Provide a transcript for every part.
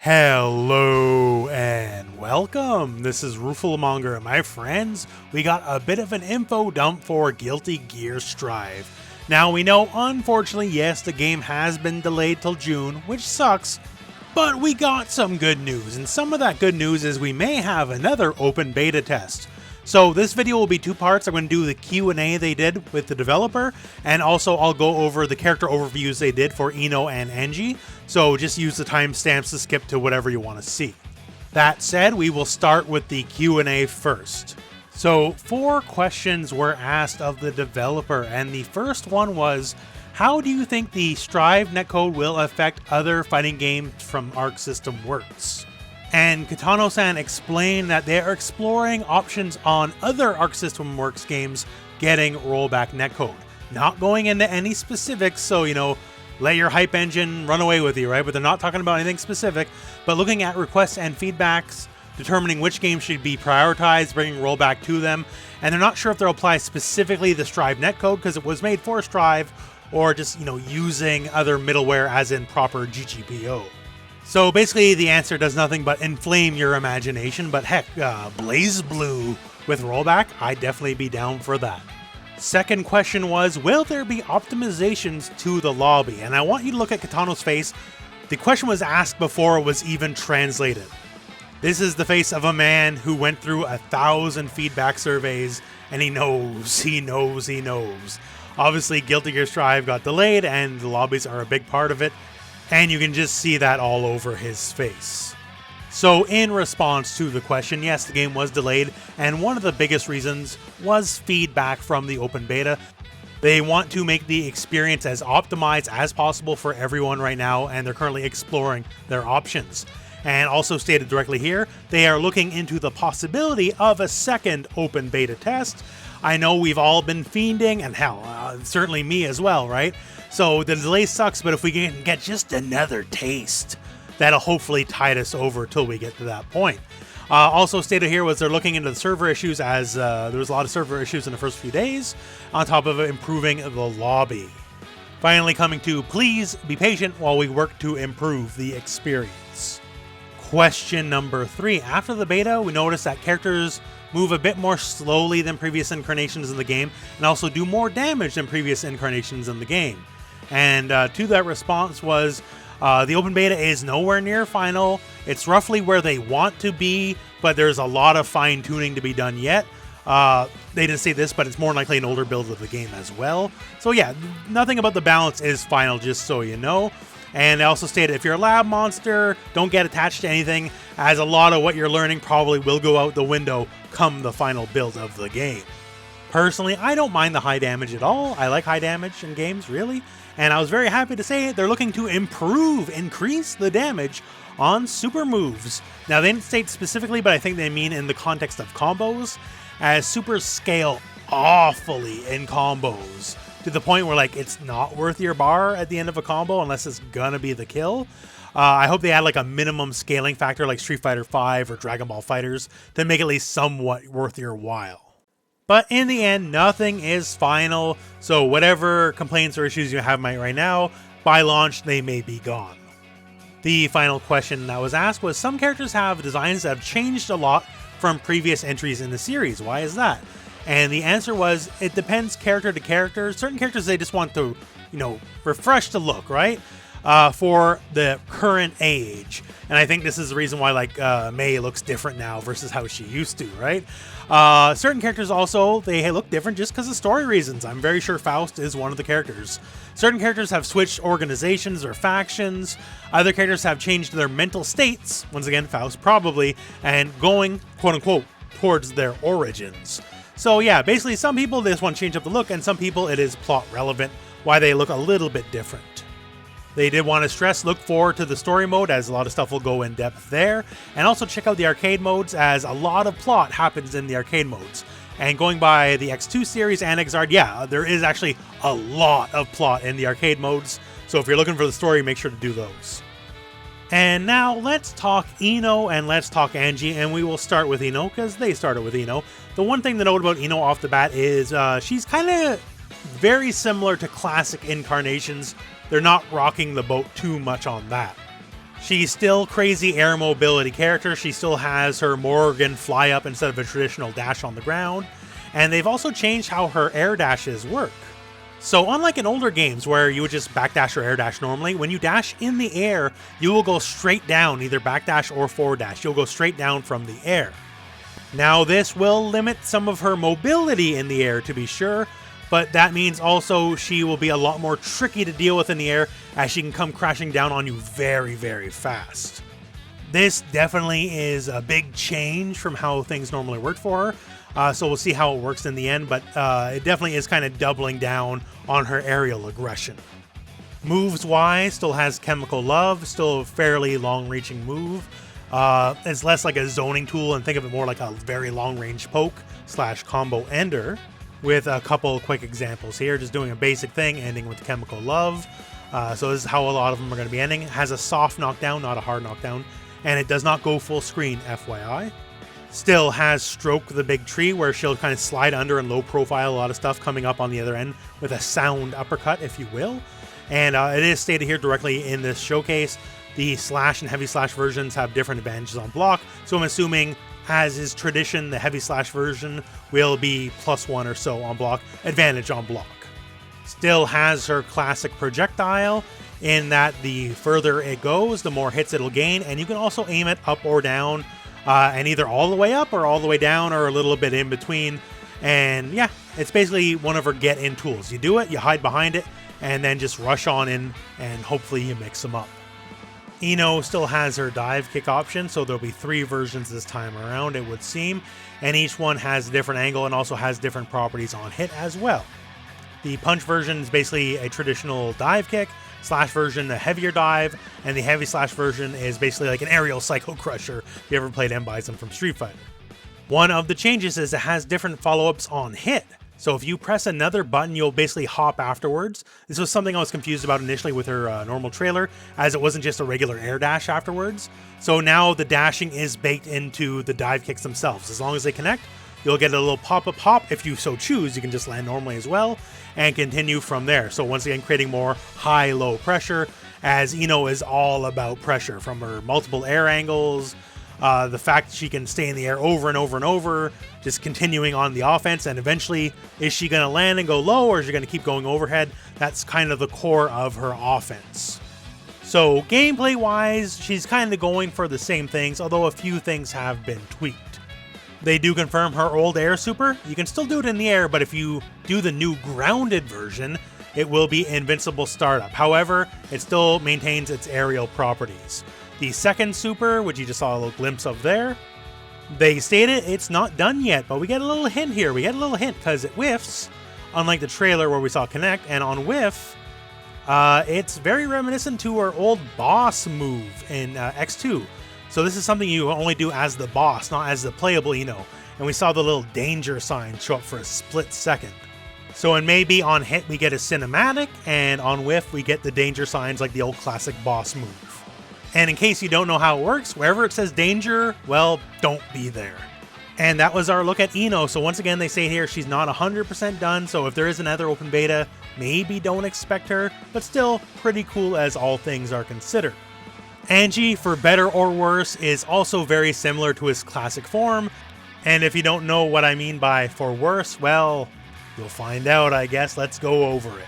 Hello and welcome. This is Rooflemonger, and my friends, we got a bit of an info dump for Guilty Gear Strive. Now we know, unfortunately, yes, the game has been delayed till June, which sucks, but we got some good news, and some of that good news is we may have another open beta test. So this video will be two parts. I'm going to do the Q&A they did with the developer, and also I'll go over the character overviews they did for I-no and Anji, so just use the timestamps to skip to whatever you want to see. That said, we will start with the Q&A first. So 4 questions were asked of the developer, and the first one was, how do you think the Strive netcode will affect other fighting games from Arc System Works? And Kitano-san explained that they are exploring options on other Arc System Works games getting rollback netcode. Not going into any specifics, so, let your hype engine run away with you, right? But they're not talking about anything specific, but looking at requests and feedbacks, determining which games should be prioritized, bringing rollback to them. And they're not sure if they'll apply specifically the Strive netcode because it was made for Strive, or just, using other middleware as in proper GGPO. So basically the answer does nothing but inflame your imagination, but heck, Blaze Blue with rollback, I'd definitely be down for that. Second question was, will there be optimizations to the lobby? And I want you to look at Kitano's face. The question was asked before it was even translated. This is the face of a man who went through 1,000 feedback surveys, and he knows. Obviously, Guilty Gear Strive got delayed, and the lobbies are a big part of it. And you can just see that all over his face. So in response to the question, yes, the game was delayed, and one of the biggest reasons was feedback from the open beta. They want to make the experience as optimized as possible for everyone right now, and they're currently exploring their options. And also stated directly here, they are looking into the possibility of a second open beta test. I know we've all been fiending, and hell, certainly me as well, right? So the delay sucks, but if we can get just another taste, that'll hopefully tide us over till we get to that point. Also stated here was they're looking into the server issues, as there was a lot of server issues in the first few days, on top of improving the lobby. Finally coming to, please be patient while we work to improve the experience. Question number 3. After the beta, we noticed that characters move a bit more slowly than previous incarnations in the game, and also do more damage than previous incarnations in the game. And to that response was, the open beta is nowhere near final. It's roughly where they want to be, but there's a lot of fine tuning to be done yet. They didn't say this, but it's more likely an older build of the game as well. So yeah, nothing about the balance is final, just so you know. And they also stated, if you're a lab monster, don't get attached to anything, as a lot of what you're learning probably will go out the window come the final build of the game. Personally, I don't mind the high damage at all. I like high damage in games, really. And I was very happy to say they're looking to increase the damage on super moves. Now, they didn't state specifically, but I think they mean in the context of combos, as supers scale awfully in combos, to the point where, like, it's not worth your bar at the end of a combo unless it's gonna be the kill. I hope they add like a minimum scaling factor like Street Fighter V or Dragon Ball FighterZ to make it at least somewhat worth your while. But in the end, nothing is final, so whatever complaints or issues you have right now, by launch they may be gone. The final question that was asked was, some characters have designs that have changed a lot from previous entries in the series. Why is that? And the answer was, it depends character to character. Certain characters, they just want to, refresh the look, right? For the current age. And I think this is the reason why, like, Mei looks different now versus how she used to, right? Certain characters also, they look different just because of story reasons. I'm very sure Faust is one of the characters. Certain characters have switched organizations or factions. Other characters have changed their mental states, once again, Faust probably, and going, quote-unquote, towards their origins. So yeah, basically some people, they just want to change up the look, and some people it is plot relevant, why they look a little bit different. They did want to stress, look forward to the story mode, as a lot of stuff will go in depth there, and also check out the arcade modes, as a lot of plot happens in the arcade modes. And going by the X2 series and Exard, yeah, there is actually a lot of plot in the arcade modes, so if you're looking for the story, make sure to do those. And now let's talk I-no and let's talk Anji, and we will start with I-no because they started with I-no. The one thing to note about I-no off the bat is she's kind of very similar to classic incarnations. They're not rocking the boat too much on that. She's still crazy air mobility character. She still has her Morgan fly up instead of a traditional dash on the ground. And they've also changed how her air dashes work. So unlike in older games where you would just backdash or air dash normally, when you dash in the air, you will go straight down, either backdash or forward dash. You'll go straight down from the air. Now this will limit some of her mobility in the air, to be sure, but that means also she will be a lot more tricky to deal with in the air, as she can come crashing down on you very, very fast. This definitely is a big change from how things normally worked for her, so we'll see how it works in the end, but it definitely is kind of doubling down on her aerial aggression. Moves-wise, still has Chemical Love, still a fairly long-reaching move. It's less like a zoning tool, and think of it more like a very long-range poke / combo ender, with a couple quick examples here. Just doing a basic thing, ending with Chemical Love. So this is how a lot of them are going to be ending. It has a soft knockdown, not a hard knockdown, and it does not go full screen, FYI. Still has Stroke the Big Tree, where she'll kind of slide under and low profile a lot of stuff coming up on the other end with a sound uppercut, if you will. And it is stated here directly in this showcase, the slash and heavy slash versions have different advantages on block, so I'm assuming, as is tradition, the heavy slash version will be +1 or so on block, advantage on block. Still has her classic projectile, in that the further it goes, the more hits it'll gain, and you can also aim it up or down, and either all the way up or all the way down or a little bit in between. And yeah, it's basically one of her get-in tools. You do it, you hide behind it, and then just rush on in, and hopefully you mix them up. I-no still has her dive kick option, so there'll be 3 versions this time around, it would seem, and each one has a different angle and also has different properties on hit as well. The punch version is basically a traditional dive kick, slash version a heavier dive, and the heavy slash version is basically like an aerial Psycho Crusher if you ever played M-Bison from Street Fighter. One of the changes is it has different follow-ups on hit. So if you press another button, you'll basically hop afterwards. This was something I was confused about initially with her normal trailer, as it wasn't just a regular air dash afterwards. So now the dashing is baked into the dive kicks themselves. As long as they connect, you'll get a little pop-up hop. If you so choose, you can just land normally as well and continue from there. So once again, creating more high-low pressure, as I-no is all about pressure, from her multiple air angles, the fact she can stay in the air over and over and over, just continuing on the offense, and eventually, is she going to land and go low, or is she going to keep going overhead? That's kind of the core of her offense. So gameplay-wise, she's kind of going for the same things, although a few things have been tweaked. They do confirm her old air super. You can still do it in the air, but if you do the new grounded version, it will be invincible startup. However, it still maintains its aerial properties. The second super, which you just saw a little glimpse of there, they stated it's not done yet, but we get a little hint here. We get a little hint because it whiffs, unlike the trailer where we saw Connect, and on whiff, it's very reminiscent to her old boss move in X2. So this is something you only do as the boss, not as the playable I-no. And we saw the little danger sign show up for a split second. So in maybe on hit we get a cinematic, and on whiff we get the danger signs like the old classic boss move. And in case you don't know how it works, wherever it says danger, well, don't be there. And that was our look at I-no. So once again, they say here she's not 100% done, so if there is another open beta, maybe don't expect her, but still pretty cool as all things are considered. Anji, for better or worse, is also very similar to his classic form, and if you don't know what I mean by for worse, well, you'll find out, I guess. Let's go over it.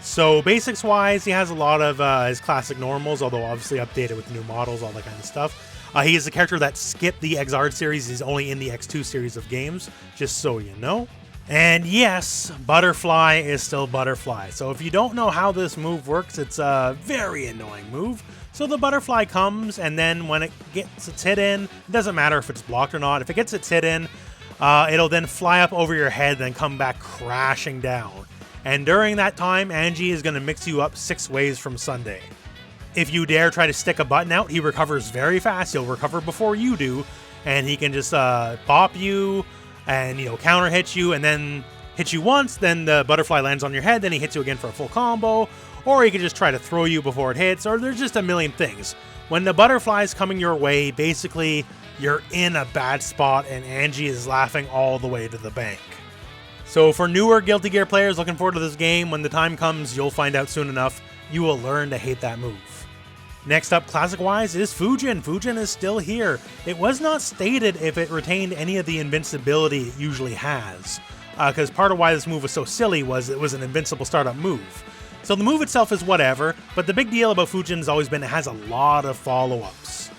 So basics wise, he has a lot of his classic normals, although obviously updated with new models, all that kind of stuff. He is a character that skipped the Xrd series. He's only in the X2 series of games, just so you know. And yes, Butterfly is still Butterfly. So if you don't know how this move works, it's a very annoying move. So the Butterfly comes, and then when it gets its hit in, it doesn't matter if it's blocked or not. If it gets its hit in, it'll then fly up over your head, then come back crashing down. And during that time, Anji is going to mix you up 6 ways from Sunday. If you dare try to stick a button out, he recovers very fast. He'll recover before you do, and he can just bop you and, counter hit you, and then hit you once, then the Butterfly lands on your head, then he hits you again for a full combo, or he can just try to throw you before it hits, or there's just a million things. When the Butterfly is coming your way, basically, you're in a bad spot, and Anji is laughing all the way to the bank. So for newer Guilty Gear players looking forward to this game, when the time comes, you'll find out soon enough, you will learn to hate that move. Next up, classic-wise, is Fujin. Fujin is still here. It was not stated if it retained any of the invincibility it usually has, because part of why this move was so silly was it was an invincible startup move. So the move itself is whatever, but the big deal about Fujin has always been it has a lot of follow-ups.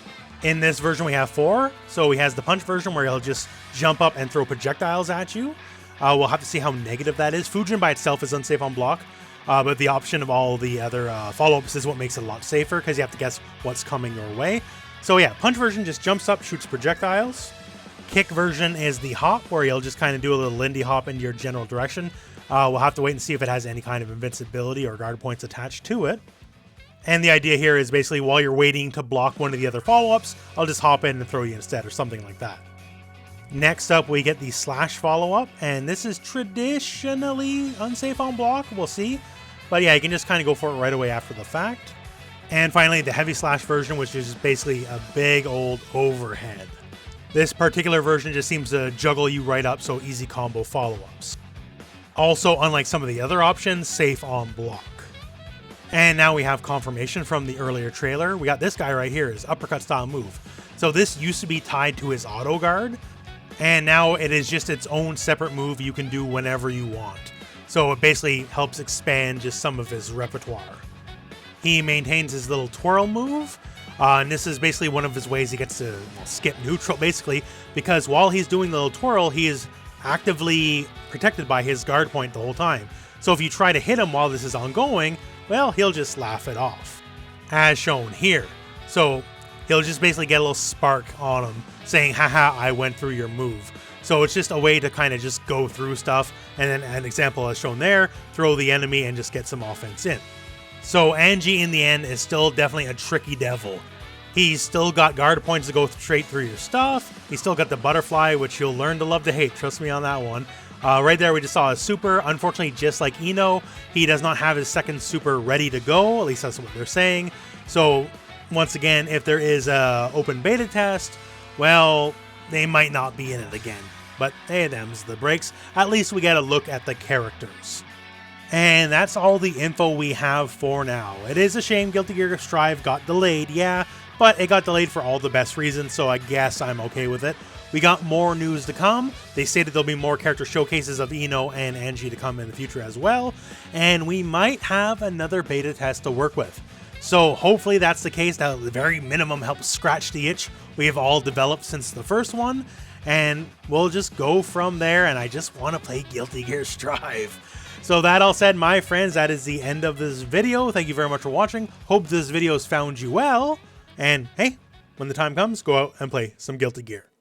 In this version we have 4, so he has the punch version where he'll just jump up and throw projectiles at you. We'll have to see how negative that is. Fujin by itself is unsafe on block, but the option of all the other follow-ups is what makes it a lot safer, because you have to guess what's coming your way. So yeah, punch version just jumps up, shoots projectiles. Kick version is the hop, where you'll just kind of do a little Lindy hop into your general direction. We'll have to wait and see if it has any kind of invincibility or guard points attached to it. And the idea here is basically while you're waiting to block one of the other follow-ups, I'll just hop in and throw you instead, or something like that. Next up, we get the slash follow-up, and this is traditionally unsafe on block, we'll see. But yeah, you can just kind of go for it right away after the fact. And finally, the heavy slash version, which is basically a big old overhead. This particular version just seems to juggle you right up, so easy combo follow-ups. Also, unlike some of the other options, safe on block. And now we have confirmation from the earlier trailer. We got this guy right here, his uppercut style move. So this used to be tied to his auto guard, and now it is just its own separate move you can do whenever you want. So it basically helps expand just some of his repertoire. He maintains his little twirl move, and this is basically one of his ways he gets to skip neutral, basically, because while he's doing the little twirl, he is actively protected by his guard point the whole time. So if you try to hit him while this is ongoing, well, he'll just laugh it off, as shown here. So he'll just basically get a little spark on him, saying, haha, I went through your move. So it's just a way to kind of just go through stuff, and then an example as shown there, throw the enemy and just get some offense in. So Anji in the end is still definitely a tricky devil. He's still got guard points to go straight through your stuff. He's still got the butterfly, which you'll learn to love to hate, trust me on that one. Right there we just saw a super. Unfortunately, just like I-no, he does not have his second super ready to go, at least that's what they're saying. So once again, if there is a open beta test, well, they might not be in it again. But hey, them's the breaks. At least we get a look at the characters. And that's all the info we have for now. It is a shame Guilty Gear Strive got delayed, yeah, but it got delayed for all the best reasons, so I guess I'm okay with it. We got more news to come. They stated there'll be more character showcases of I-no and Anji to come in the future as well, and we might have another beta test to work with. So hopefully that's the case. That at the very minimum helps scratch the itch we have all developed since the first one, and we'll just go from there, and I just want to play Guilty Gear Strive. So that all said, my friends, that is the end of this video. Thank you very much for watching. Hope this video has found you well, and hey, when the time comes, go out and play some Guilty Gear.